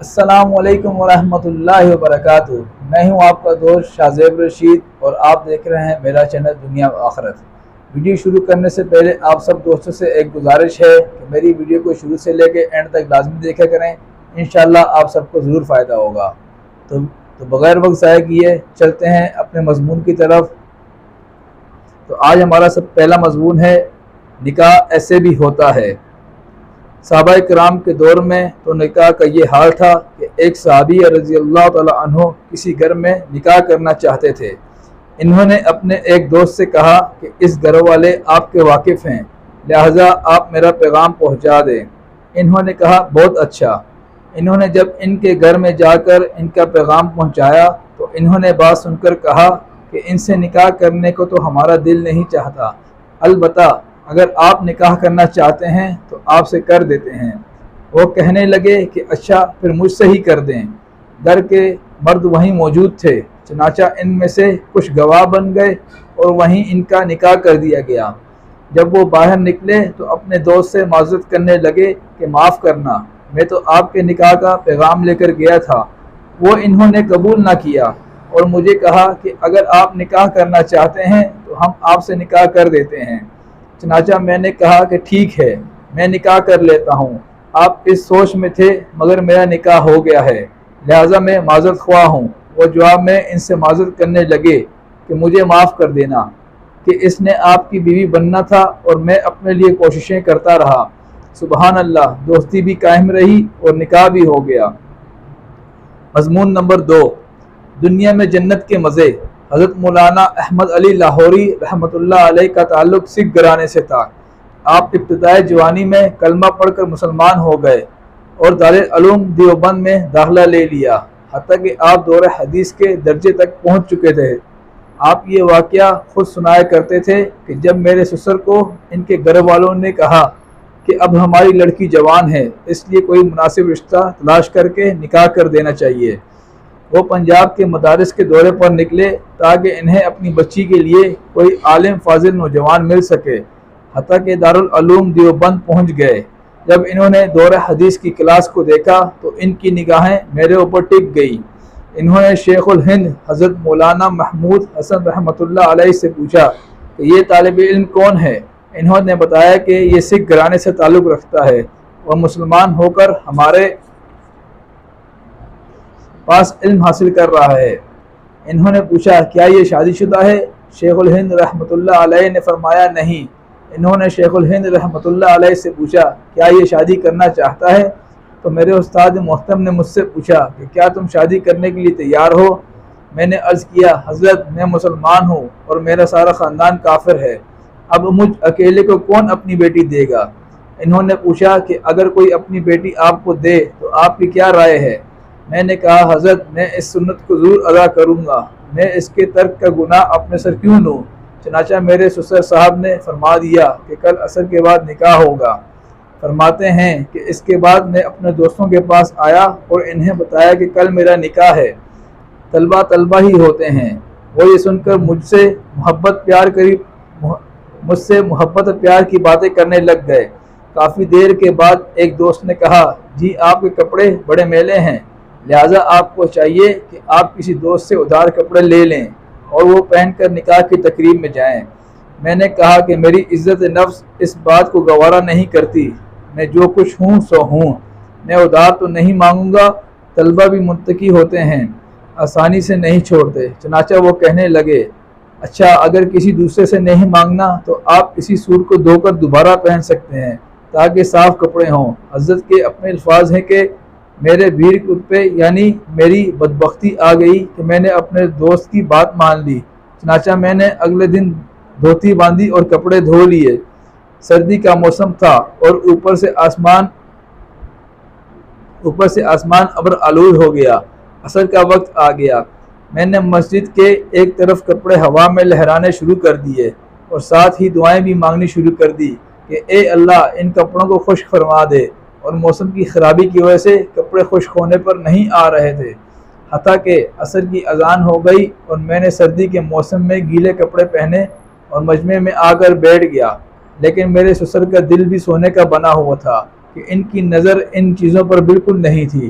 السلام علیکم ورحمۃ اللہ وبرکاتہ۔ میں ہوں آپ کا دوست شاہ زیب رشید اور آپ دیکھ رہے ہیں میرا چینل دنیا و آخرت۔ ویڈیو شروع کرنے سے پہلے آپ سب دوستوں سے ایک گزارش ہے کہ میری ویڈیو کو شروع سے لے کے اینڈ تک لازمی دیکھا کریں، انشاءاللہ آپ سب کو ضرور فائدہ ہوگا۔ تو بغیر وقت ضائع کیے چلتے ہیں اپنے مضمون کی طرف۔ تو آج ہمارا پہلا مضمون ہے نکاح ایسے بھی ہوتا ہے۔ صحابہ کرام کے دور میں تو نکاح کا یہ حال تھا کہ ایک صحابی رضی اللہ تعالی عنہ کسی گھر میں نکاح کرنا چاہتے تھے۔ انہوں نے اپنے ایک دوست سے کہا کہ اس گھر والے آپ کے واقف ہیں، لہٰذا آپ میرا پیغام پہنچا دیں۔ انہوں نے کہا بہت اچھا۔ انہوں نے جب ان کے گھر میں جا کر ان کا پیغام پہنچایا تو انہوں نے بات سن کر کہا کہ ان سے نکاح کرنے کو تو ہمارا دل نہیں چاہتا، البتہ اگر آپ نکاح کرنا چاہتے ہیں تو آپ سے کر دیتے ہیں۔ وہ کہنے لگے کہ اچھا پھر مجھ سے ہی کر دیں۔ گھر کے مرد وہیں موجود تھے، چنانچہ ان میں سے کچھ گواہ بن گئے اور وہیں ان کا نکاح کر دیا گیا۔ جب وہ باہر نکلے تو اپنے دوست سے معذرت کرنے لگے کہ معاف کرنا، میں تو آپ کے نکاح کا پیغام لے کر گیا تھا، وہ انہوں نے قبول نہ کیا اور مجھے کہا کہ اگر آپ نکاح کرنا چاہتے ہیں تو ہم آپ سے نکاح کر دیتے ہیں۔ چنانچہ میں نے کہا کہ ٹھیک ہے، میں نکاح کر لیتا ہوں۔ آپ اس سوچ میں تھے مگر میرا نکاح ہو گیا ہے، لہٰذا میں معذرت خواہ ہوں۔ وہ جواب میں ان سے معذرت کرنے لگے کہ مجھے معاف کر دینا کہ اس نے آپ کی بیوی بننا تھا اور میں اپنے لیے کوششیں کرتا رہا۔ سبحان اللہ، دوستی بھی قائم رہی اور نکاح بھی ہو گیا۔ مضمون نمبر 2، دنیا میں جنت کے مزے۔ حضرت مولانا احمد علی لاہوری رحمۃ اللہ علیہ کا تعلق سکھ گھرانے سے تھا۔ آپ ابتدائی جوانی میں کلمہ پڑھ کر مسلمان ہو گئے اور دارالعلوم دیوبند میں داخلہ لے لیا، حتیٰ کہ آپ دور حدیث کے درجے تک پہنچ چکے تھے۔ آپ یہ واقعہ خود سنایا کرتے تھے کہ جب میرے سسر کو ان کے گھر والوں نے کہا کہ اب ہماری لڑکی جوان ہے، اس لیے کوئی مناسب رشتہ تلاش کر کے نکاح کر دینا چاہیے، وہ پنجاب کے مدارس کے دورے پر نکلے تاکہ انہیں اپنی بچی کے لیے کوئی عالم فاضل نوجوان مل سکے، حتیٰ کہ دارالعلوم دیوبند پہنچ گئے۔ جب انہوں نے دور حدیث کی کلاس کو دیکھا تو ان کی نگاہیں میرے اوپر ٹک گئی۔ انہوں نے شیخ الہند حضرت مولانا محمود حسن رحمۃ اللہ علیہ سے پوچھا کہ یہ طالب علم کون ہے؟ انہوں نے بتایا کہ یہ سکھ گھرانے سے تعلق رکھتا ہے اور مسلمان ہو کر ہمارے پاس علم حاصل کر رہا ہے۔ انہوں نے پوچھا کیا یہ شادی شدہ ہے؟ شیخ الہند رحمۃ اللہ علیہ نے فرمایا نہیں۔ انہوں نے شیخ الہند رحمۃ اللہ علیہ سے پوچھا کیا یہ شادی کرنا چاہتا ہے؟ تو میرے استاد محترم نے مجھ سے پوچھا کہ کیا تم شادی کرنے کے لیے تیار ہو؟ میں نے عرض کیا حضرت میں مسلمان ہوں اور میرا سارا خاندان کافر ہے، اب مجھ اکیلے کو کون اپنی بیٹی دے گا؟ انہوں نے پوچھا کہ اگر کوئی اپنی بیٹی آپ کو دے تو آپ کی کیا رائے ہے؟ میں نے کہا حضرت میں اس سنت کو ضرور ادا کروں گا، میں اس کے ترک کا گناہ اپنے سر کیوں لوں؟ چنانچہ میرے سسر صاحب نے فرما دیا کہ کل عصر کے بعد نکاح ہوگا۔ فرماتے ہیں کہ اس کے بعد میں اپنے دوستوں کے پاس آیا اور انہیں بتایا کہ کل میرا نکاح ہے۔ طلبہ ہی ہوتے ہیں، وہ یہ سن کر مجھ سے محبت پیار کی باتیں کرنے لگ گئے۔ کافی دیر کے بعد ایک دوست نے کہا جی آپ کے کپڑے بڑے میلے ہیں، لہٰذا آپ کو چاہیے کہ آپ کسی دوست سے ادھار کپڑے لے لیں اور وہ پہن کر نکاح کی تقریب میں جائیں۔ میں نے کہا کہ میری عزت نفس اس بات کو گوارا نہیں کرتی، میں جو کچھ ہوں سو ہوں، میں ادھار تو نہیں مانگوں گا۔ طلبہ بھی منتقی ہوتے ہیں، آسانی سے نہیں چھوڑتے۔ چنانچہ وہ کہنے لگے اچھا اگر کسی دوسرے سے نہیں مانگنا تو آپ کسی سوٹ کو دھو کر دوبارہ پہن سکتے ہیں تاکہ صاف کپڑے ہوں۔ حضرت کے اپنے الفاظ ہیں کہ میرے بھیڑ پہ یعنی میری بدبختی آ گئی کہ میں نے اپنے دوست کی بات مان لی۔ چنانچہ میں نے اگلے دن دھوتی باندھی اور کپڑے دھو لیے۔ سردی کا موسم تھا اور اوپر سے آسمان ابر آلود ہو گیا۔ عصر کا وقت آ گیا۔ میں نے مسجد کے ایک طرف کپڑے ہوا میں لہرانے شروع کر دیے اور ساتھ ہی دعائیں بھی مانگنی شروع کر دی کہ اے اللہ ان کپڑوں کو خشک فرما دے، اور موسم کی خرابی کی وجہ سے کپڑے خشک ہونے پر نہیں آ رہے تھے، حتیٰ کہ عصر کی اذان ہو گئی اور میں نے سردی کے موسم میں گیلے کپڑے پہنے اور مجمع میں آ کر بیٹھ گیا۔ لیکن میرے سسر کا دل بھی سونے کا بنا ہوا تھا کہ ان کی نظر ان چیزوں پر بالکل نہیں تھی۔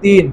3,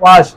5,